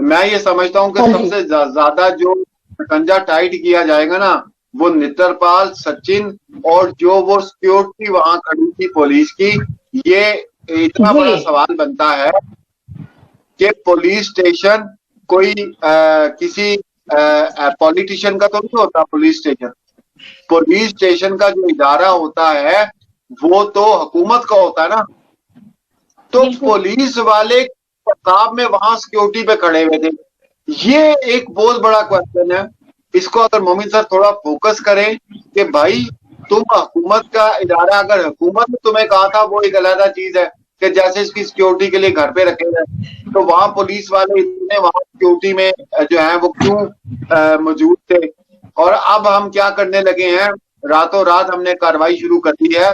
मैं ये समझता हूँ कि हाँ जी। सबसे ज्यादा जो शिकंजा टाइट किया जाएगा ना, वो नेत्रपाल, सचिन और जो वो सिक्योरिटी वहां खड़ी थी पुलिस की। ये इतना जी बड़ा सवाल बनता है कि पुलिस स्टेशन कोई किसी पॉलिटिशियन का तो नहीं होता। पुलिस स्टेशन, पुलिस स्टेशन का जो इदारा होता है वो तो हुकूमत का होता है ना। तो बिल्कुल। पुलिस वाले प्रताप में वहां सिक्योरिटी पे खड़े हुए थे। ये एक बहुत बड़ा क्वेश्चन है। इसको अगर मोमिन सर थोड़ा फोकस करें कि भाई तुम हुकूमत का इदारा, अगर हुकूमत ने तुम्हें कहा था वो एक अलग चीज है कि जैसे इसकी सिक्योरिटी के लिए घर पे रखे गए, तो वहां पुलिस वाले इतने वहां सिक्योरिटी में जो है वो क्यों मौजूद थे। और अब हम क्या करने लगे हैं, रातों रात हमने कार्रवाई शुरू कर दी है।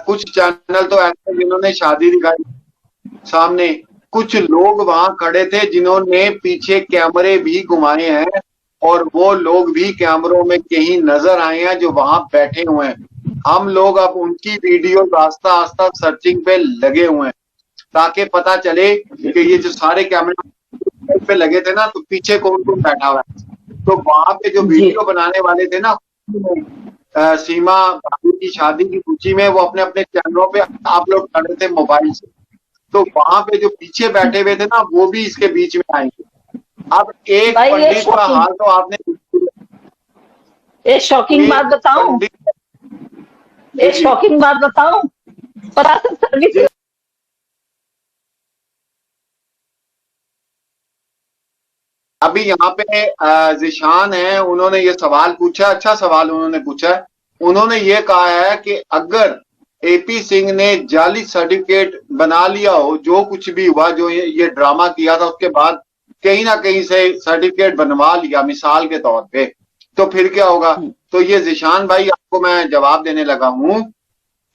कुछ चैनल तो ऐसे जिन्होंने शादी दिखाई सामने, कुछ लोग वहां खड़े थे जिन्होंने पीछे कैमरे भी घुमाए हैं और वो लोग भी कैमरों में कहीं नजर आए हैं जो वहां बैठे हुए हैं। हम लोग अब उनकी वीडियो आस्ता आस्ता सर्चिंग पे लगे हुए हैं ताकि पता चले कि ये जो सारे कैमरे पे लगे थे ना, तो पीछे कौन कौन बैठा हुआ है। तो वहां पे जो जी वीडियो बनाने वाले थे ना, सीमा भाभी की शादी की सूची में वो अपने अपने कैमरों पे आप लोग खड़े थे मोबाइल से। तो वहां पे जो पीछे बैठे हुए थे ना, वो भी इसके बीच में आएंगे। अब एक भाई, पंडित का हाल तो आपने, एक शॉकिंग बात एक बताऊं, पंडित, जी एक जी शॉकिंग बात बताऊं, परासर सर्विस। जी। अभी यहाँ पे जिशान है, उन्होंने ये सवाल पूछा, अच्छा सवाल उन्होंने पूछा है। उन्होंने ये कहा है कि अगर एपी सिंह ने जाली सर्टिफिकेट बना लिया हो, जो कुछ भी हुआ, जो ये ड्रामा किया था, उसके बाद कहीं ना कहीं से सर्टिफिकेट बनवा लिया मिसाल के तौर पे, तो फिर क्या होगा। तो ये जिशान भाई, आपको मैं जवाब देने लगा हूं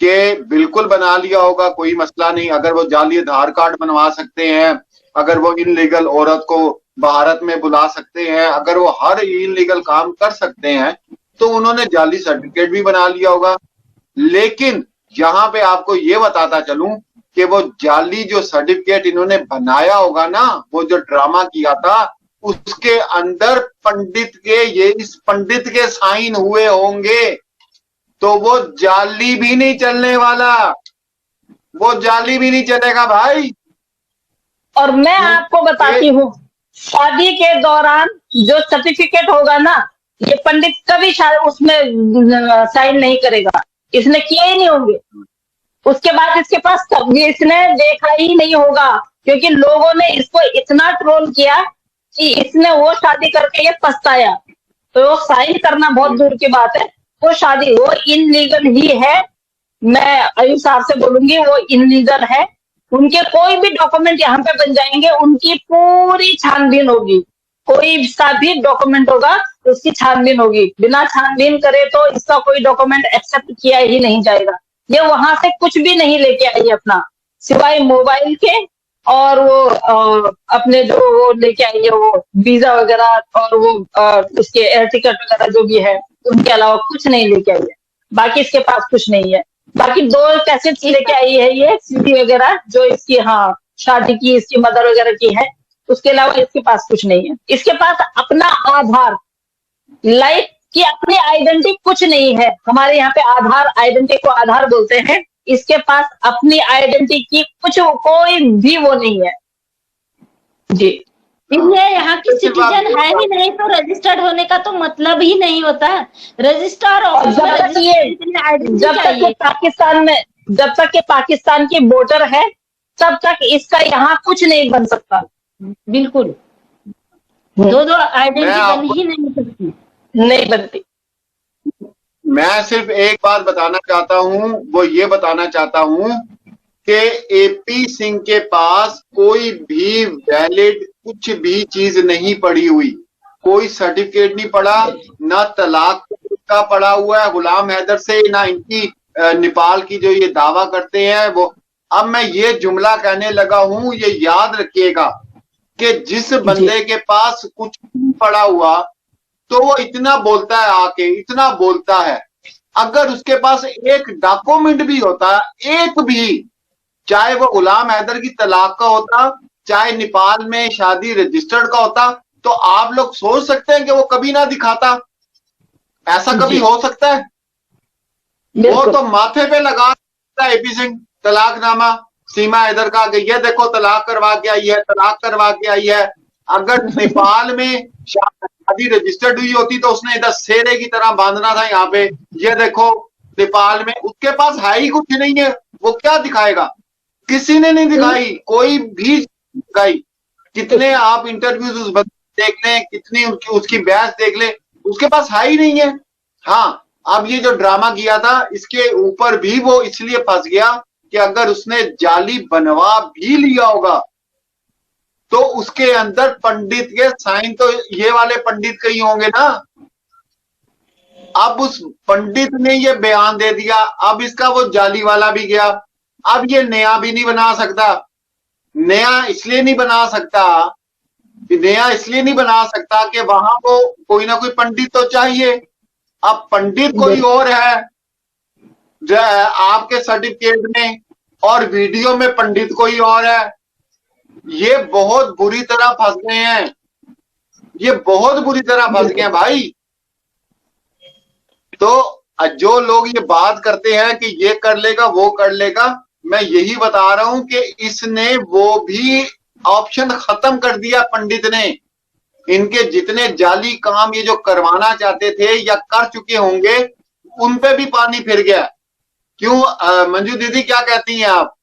कि बिल्कुल बना लिया होगा, कोई मसला नहीं। अगर वो जाली आधार कार्ड बनवा सकते हैं, अगर वो इनलीगल औरत को भारत में बुला सकते हैं, अगर वो हर इनलीगल काम कर सकते हैं, तो उन्होंने जाली सर्टिफिकेट भी बना लिया होगा। लेकिन यहां पे आपको ये बताता चलूं कि वो जाली जो सर्टिफिकेट इन्होंने बनाया होगा ना, वो जो ड्रामा किया था, उसके अंदर पंडित के, ये इस पंडित के साइन हुए होंगे। तो वो जाली भी नहीं चलने वाला, वो जाली भी नहीं चलेगा भाई। और मैं आपको क्योंकि बताती हूँ, शादी के दौरान जो सर्टिफिकेट होगा ना, ये पंडित कभी उसमें साइन नहीं करेगा, इसने किए ही नहीं होंगे। उसके बाद इसके पास कभी इसने देखा ही नहीं होगा, क्योंकि लोगों ने इसको इतना ट्रोल किया कि इसने वो शादी करके ये पछताया। तो वो साइन करना बहुत दूर की बात है, वो शादी वो इनलीगल ही है। मैं अयूब साहब से बोलूंगी, वो इनलीगल है। उनके कोई भी डॉक्यूमेंट यहाँ पे बन जाएंगे, उनकी पूरी छानबीन होगी। कोई सा भी डॉक्यूमेंट होगा तो उसकी छानबीन होगी। बिना छानबीन करे तो इसका कोई डॉक्यूमेंट एक्सेप्ट किया ही नहीं जाएगा। ये वहां से कुछ भी नहीं लेके आई अपना, सिवाय मोबाइल के। और वो अपने जो वो लेके आई है, वो वीजा वगैरह और वो उसके एयर टिकट वगैरह जो भी है, उनके अलावा कुछ नहीं लेके आई है। बाकी इसके पास कुछ नहीं है। बाकी 2 कैसेट्स लेके आई है ये सीडी वगैरह, जो इसकी हाँ शादी की इसकी मदर वगैरह की है। उसके अलावा इसके पास कुछ नहीं है। इसके पास अपना आधार, लाइफ की अपनी आइडेंटिटी कुछ नहीं है। हमारे यहाँ पे आधार, आइडेंटिटी को आधार बोलते हैं। इसके पास अपनी आइडेंटिटी की कुछ कोई भी वो नहीं है जी। ये यहाँ की सिटीजन है ही नहीं, तो रजिस्टर्ड होने का तो मतलब ही नहीं होता। रजिस्टर और जब तक ये पाकिस्तान में, जब तक ये पाकिस्तान की वोटर है, तब तक इसका यहाँ कुछ नहीं बन सकता। बिल्कुल, दो आइडेंटिटी बन ही नहीं सकती, नहीं बनती। मैं सिर्फ एक बात बताना चाहता हूं, वो ये बताना चाहता हूं कि एपी सिंह के पास कोई भी वैलिड कुछ भी चीज नहीं पड़ी हुई, कोई सर्टिफिकेट नहीं पड़ा, ना तलाक का पड़ा हुआ है गुलाम हैदर से, ना इनकी नेपाल की जो ये दावा करते हैं वो। अब मैं ये जुमला कहने लगा हूं, ये याद रखिएगा कि जिस बंदे के पास कुछ नहीं पड़ा हुआ, तो वो इतना बोलता है आके, इतना बोलता है। अगर उसके पास एक डॉक्यूमेंट भी होता, एक भी, चाहे वो गुलाम हैदर की तलाक का होता, चाहे नेपाल में शादी रजिस्टर्ड का होता, तो आप लोग सोच सकते हैं कि वो कभी ना दिखाता? ऐसा कभी हो सकता है? वो बिल्कुल। तो माथे पे लगा एपी सिंह तलाकनामा, सीमा हैदर का कि ये देखो तलाक करवा के आई है, तलाक करवा के आई है। अगर नेपाल में शादी रजिस्टर्ड हुई होती तो उसने इधर शेरे की तरह बांधना था यहाँ पे, ये देखो नेपाल में। उसके पास है ही कुछ नहीं है, वो क्या दिखाएगा? किसी ने नहीं दिखाई, कोई भी दिखाई। कितने आप इंटरव्यूज उस बंदे देख लें, कितनी उसकी बहस देख लें, उसके पास है ही नहीं है। हाँ, अब ये जो ड्रामा किया था इसके ऊपर भी वो इसलिए फंस गया कि अगर उसने जाली बनवा भी लिया होगा तो उसके अंदर पंडित के साइन तो ये वाले पंडित के ही होंगे ना। अब उस पंडित ने ये बयान दे दिया, अब इसका वो जाली वाला भी गया। अब ये नया भी नहीं बना सकता। नया इसलिए नहीं बना सकता, नया इसलिए नहीं बना सकता कि वहां को कोई ना कोई पंडित तो चाहिए। अब पंडित कोई और है जो आपके सर्टिफिकेट में, और वीडियो में पंडित कोई और है। ये बहुत बुरी तरह फंस गए हैं, ये बहुत बुरी तरह फंस गए हैं भाई। तो जो लोग ये बात करते हैं कि ये कर लेगा वो कर लेगा, मैं यही बता रहा हूं कि इसने वो भी ऑप्शन खत्म कर दिया पंडित ने। इनके जितने जाली काम ये जो करवाना चाहते थे या कर चुके होंगे, उन पे भी पानी फिर गया। क्यों मंजू दीदी, क्या कहती हैं आप?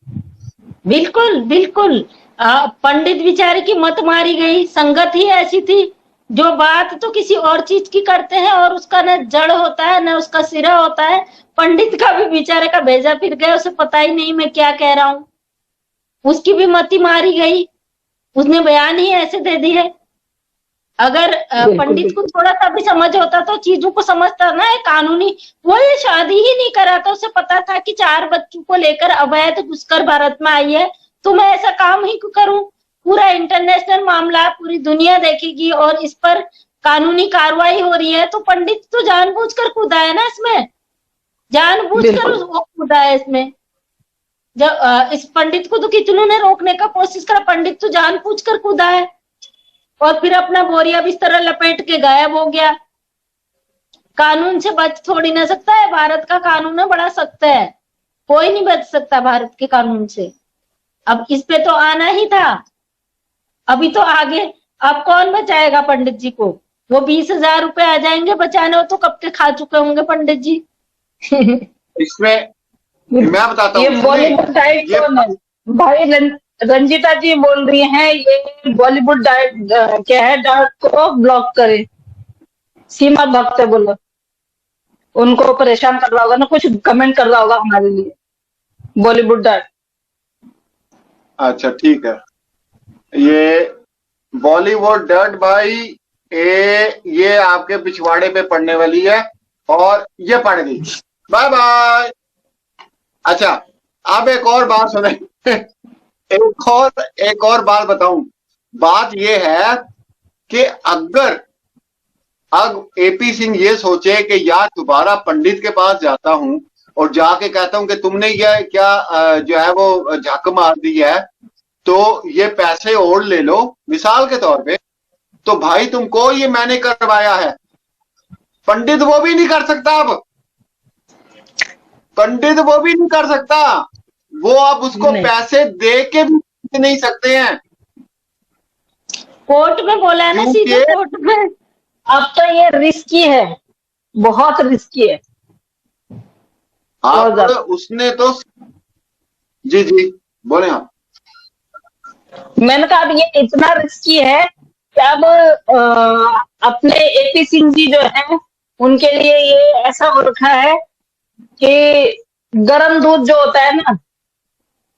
बिल्कुल बिल्कुल। पंडित बेचारे की मत मारी गई, संगत ही ऐसी थी। जो बात तो किसी और चीज की करते हैं और उसका न जड़ होता है न उसका सिरा होता है। पंडित का भी बेचारे का भेजा फिर गया, उसे पता ही नहीं मैं क्या कह रहा हूँ। उसकी भी मती मारी गई, उसने बयान ही ऐसे दे दी है। अगर पंडित को थोड़ा सा भी समझ होता तो चीजों को समझता ना है कानूनी। वो ये शादी ही नहीं करा था, उसे पता था कि 4 बच्चों को लेकर अवैध घुसकर भारत में आई है, तो मैं ऐसा काम ही क्यों करूं। पूरा इंटरनेशनल मामला है, पूरी दुनिया देखेगी और इस पर कानूनी कार्रवाई हो रही है। तो पंडित तो जानबूझकर कूदा है ना इसमें, जानबूझकर वो कूदा है इसमें। जब इस पंडित को तो कितनों ने रोकने का कोशिश करा, पंडित तो जानबूझकर कूदा है और फिर अपना बोरिया बिस्तर लपेट के गायब हो गया। कानून से बच थोड़ी ना सकता है, भारत का कानून है बड़ा सख्त है, कोई नहीं बच सकता भारत के कानून से। अब इस पे तो आना ही था, अभी तो आगे अब कौन बचाएगा पंडित जी को? वो 20,000 रुपए आ जाएंगे बचाने, वो तो कब के खा चुके होंगे पंडित जी। इसमें मैं बताता हूँ, ये बॉलीवुड डाइट कौन है भाई? रंजीता जी बोल रही हैं ये बॉलीवुड डाइट क्या है, डाइट को ब्लॉक करे। सीमा भक्त है, बोलो उनको परेशान कर रहा होगा ना, कुछ कमेंट कर रहा होगा हमारे लिए बॉलीवुड डाइट। अच्छा ठीक है, ये बॉलीवुड डर्ट भाई, ये आपके पिछवाड़े पे पड़ने वाली है और ये पड़ गई। Bye bye. अच्छा, अब एक और बात सुने। एक और बात बताऊं। बात ये है कि अगर अब एपी सिंह ये सोचे कि यार दोबारा पंडित के पास जाता हूं और जाके कहता हूं कि तुमने ये क्या जो है वो झक मार दी है, तो ये पैसे और ले लो मिसाल के तौर पे, तो भाई तुमको ये मैंने करवाया है। पंडित वो भी नहीं कर सकता, अब पंडित वो भी नहीं कर सकता, वो आप उसको पैसे दे के भी नहीं सकते हैं। कोर्ट में बोला है ना, सीधे कोर्ट में। अब तो ये रिस्की है, बहुत रिस्की है। अब उसने तो जी जी बोले आप। मैंने कहा अब ये इतना रिस्की है कि अब अपने एपी सिंह जी जो है उनके लिए ये ऐसा हो रखा है कि गर्म दूध जो होता है ना,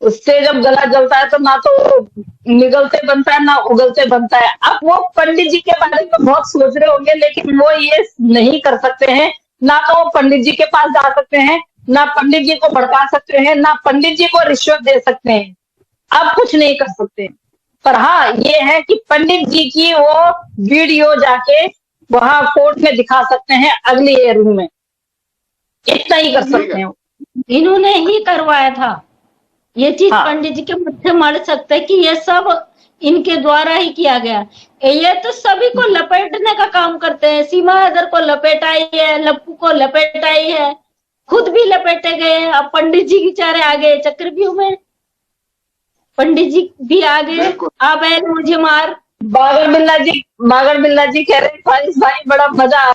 उससे जब गला जलता है तो ना तो निगलते बनता है ना उगलते बनता है। अब वो पंडित जी के बारे में बहुत सोच रहे होंगे, लेकिन वो ये नहीं कर सकते हैं। ना तो वो पंडित जी के पास जा सकते हैं, ना पंडित जी को भड़का सकते हैं, ना पंडित जी को रिश्वत दे सकते हैं। अब कुछ नहीं कर सकते। पर हाँ ये है कि पंडित जी की वो वीडियो जाके वहां कोर्ट में दिखा सकते हैं अगली हियरिंग में, इतना ही कर सकते हैं। इन्होंने ही करवाया था ये चीज। हाँ। पंडित जी के मुझसे मर सकता है कि ये सब इनके द्वारा ही किया गया। ये तो सभी को लपेटने का काम करते हैं। सीमा हैदर को लपेटाई है, लप्पू को लपेटाई है, खुद भी लपेटे गए। अब पंडित जी बेचारे आ गए चक्रव्यूह में, पंडित जी भी आ गए। बिल्कुल। अब मुझे मार। बागर बिल्ला जी कह रहे हैं फारिस भाई बड़ा मजा आ